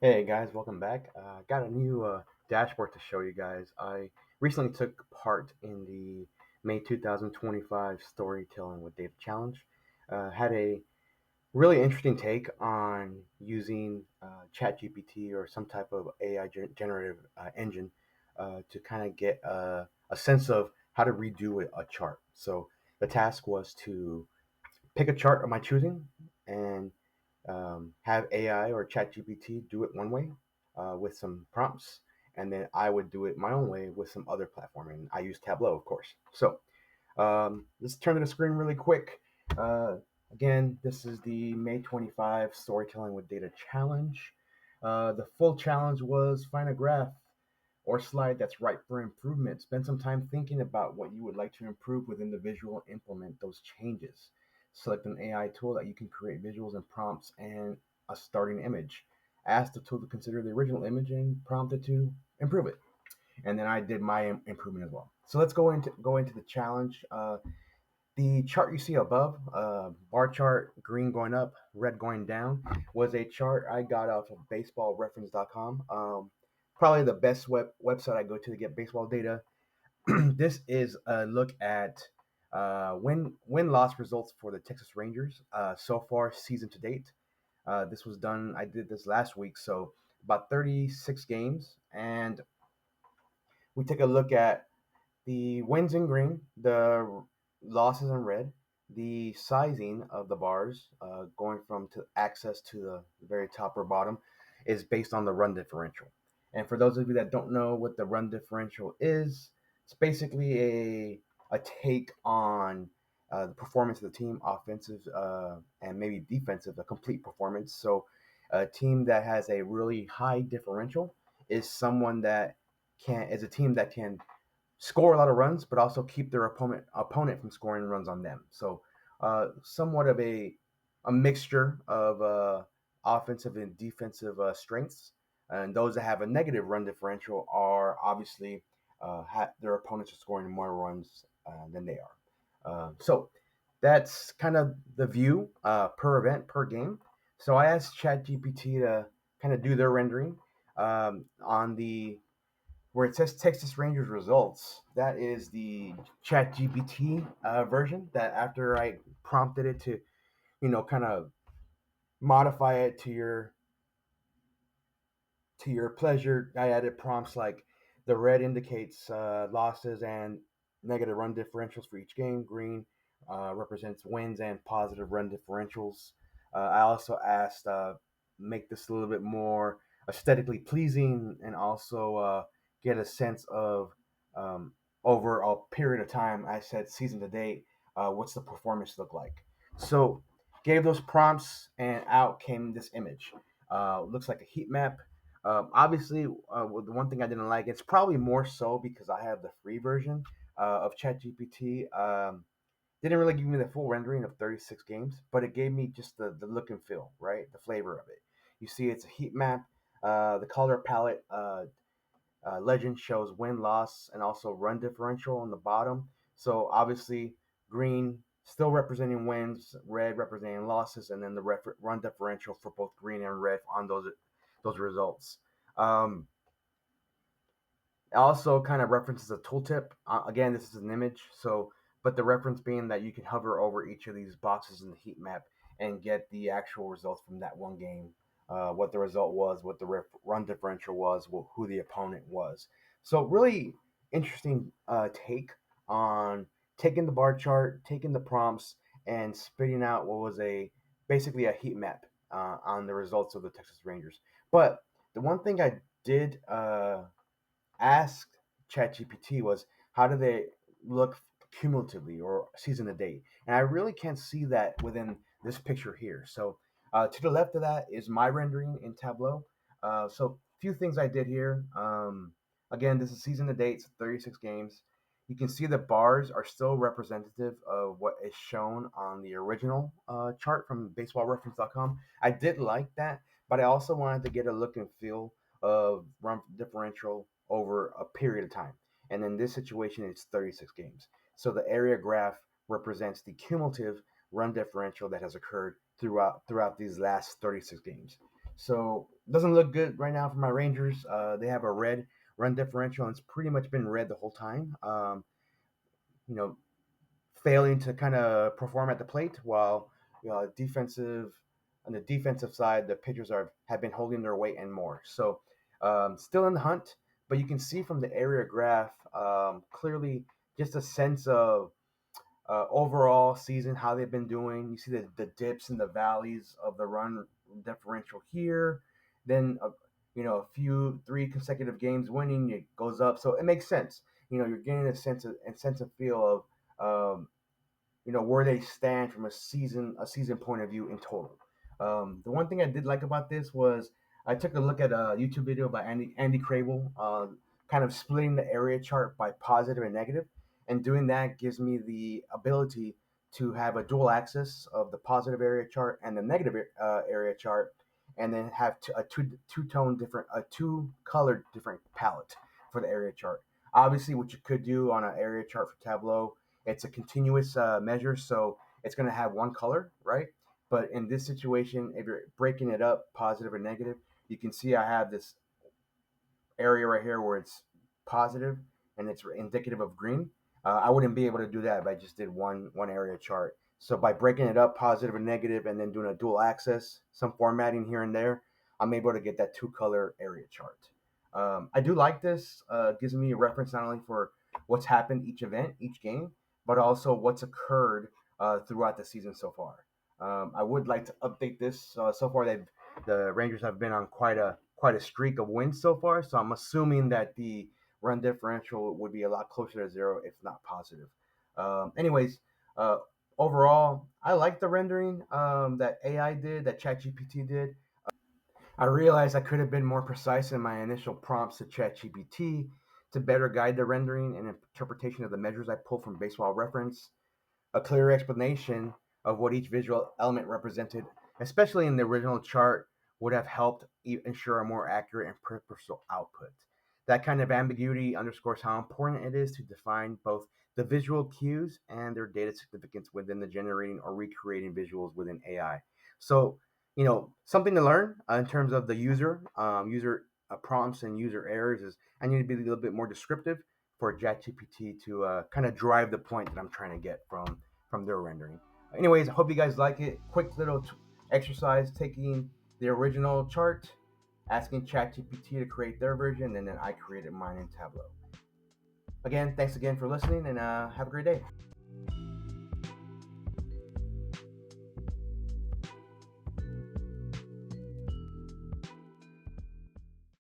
Hey guys, welcome back. Got a new dashboard to show you guys. I recently took part in the May 2025 Storytelling with Data Challenge. Had a really interesting take on using ChatGPT or some type of AI generative engine to kind of get a sense of how to redo a chart. So the task was to pick a chart of my choosing and have AI or ChatGPT do it one way with some prompts, and then I would do it my own way with some other platform. And I use Tableau, of course. So let's turn to the screen really quick. Uh, Again, this is the May 25 Storytelling with Data Challenge. The full challenge was find a graph or slide that's ripe for improvement. Spend some time thinking about what you would like to improve within the visual and implement those changes. Select an AI tool that you can create visuals and prompts and a starting image. Ask the tool to consider the original image and prompt it to improve it. And then I did my improvement as well. So let's go into the challenge. The chart you see above, bar chart, green going up, red going down, was a chart I got off of baseballreference.com. Probably the best website I go to get baseball data. This is a look at win loss results for the Texas Rangers so far season to date. This was done. I did this last week, so about 36 games, and we take a look at the wins in green, the losses in red, the sizing of the bars going from to access to the very top or bottom is based on the run differential. And for those of you that don't know what the run differential is, it's basically a take on the performance of the team, offensive and maybe defensive, a complete performance. So a team that has a really high differential is a team that can score a lot of runs, but also keep their opponent from scoring runs on them. So, somewhat of a mixture of offensive and defensive strengths. And those that have a negative run differential are obviously their opponents are scoring more runs than they are. So that's kind of the view per event per game. So I asked ChatGPT to kind of do their rendering on the where it says Texas Rangers results. That is the ChatGPT version. That after I prompted it to, kind of modify it to your pleasure, I added prompts like the red indicates losses and negative run differentials for each game. Green represents wins and positive run differentials. I also asked make this a little bit more aesthetically pleasing and also get a sense of over a period of time. I said season to date, what's the performance look like? So gave those prompts and out came this image. Looks like a heat map. Obviously, the one thing I didn't like, it's probably more so because I have the free version of ChatGPT. Didn't really give me the full rendering of 36 games, but it gave me just the look and feel, right? The flavor of it. You see, it's a heat map. The color palette legend shows win loss and also run differential on the bottom. So obviously, green still representing wins, red representing losses, and then the run differential for both green and red on those results. Um, also kind of references a tooltip. Again, this is an image, so but the reference being that you can hover over each of these boxes in the heat map and get the actual results from that one game, what the result was, what the run differential was, who the opponent was. So really interesting take on taking the bar chart, taking the prompts, and spitting out what was a basically a heat map on the results of the Texas Rangers. But the one thing I did asked ChatGPT was how do they look cumulatively or season to date? And I really can't see that within this picture here. So to the left of that is my rendering in Tableau. So a few things I did here. Again, this is season to date, so 36 games. You can see the bars are still representative of what is shown on the original chart from baseballreference.com. I did like that, but I also wanted to get a look and feel of run differential over a period of time. And in this situation, it's 36 games. So the area graph represents the cumulative run differential that has occurred throughout these last 36 games. So it doesn't look good right now for my Rangers. They have a red run differential, and it's pretty much been red the whole time. You know, failing to kind of perform at the plate, while defensive on the defensive side, the pitchers are have been holding their weight and more. So still in the hunt, but you can see from the area graph clearly just a sense of overall season, how they've been doing. You see the dips and the valleys of the run differential here. Then, a few three consecutive games winning, it goes up. So it makes sense. You're getting a sense of feel of where they stand from a season point of view in total. The one thing I did like about this was I took a look at a YouTube video by Andy Crable, kind of splitting the area chart by positive and negative, and doing that gives me the ability to have a dual axis of the positive area chart and the negative area chart, and then have a two colored different palette for the area chart. Obviously, what you could do on an area chart for Tableau, it's a continuous measure, so it's going to have one color, right? But in this situation, if you're breaking it up, positive or negative, you can see I have this area right here where it's positive and it's indicative of green. I wouldn't be able to do that if I just did one area chart. So by breaking it up, positive and negative, and then doing a dual axis, some formatting here and there, I'm able to get that two color area chart. I do like this. Gives me a reference not only for what's happened each event, each game, but also what's occurred throughout the season so far. I would like to update this. So far, the Rangers have been on quite a streak of wins so far. So I'm assuming that the run differential would be a lot closer to zero, if not positive. Anyways, uh, overall, I like the rendering that AI did, that ChatGPT did. I realized I could have been more precise in my initial prompts to ChatGPT to better guide the rendering and interpretation of the measures I pull from Baseball Reference. A clear explanation of what each visual element represented, especially in the original chart, would have helped ensure a more accurate and purposeful output. That kind of ambiguity underscores how important it is to define both the visual cues and their data significance within the generating or recreating visuals within AI. So, something to learn in terms of the user prompts and user errors is I need to be a little bit more descriptive for ChatGPT to kind of drive the point that I'm trying to get from their rendering. Anyways, I hope you guys like it. Quick little exercise, taking the original chart, asking ChatGPT to create their version, and then I created mine in Tableau. Again, thanks again for listening, and have a great day.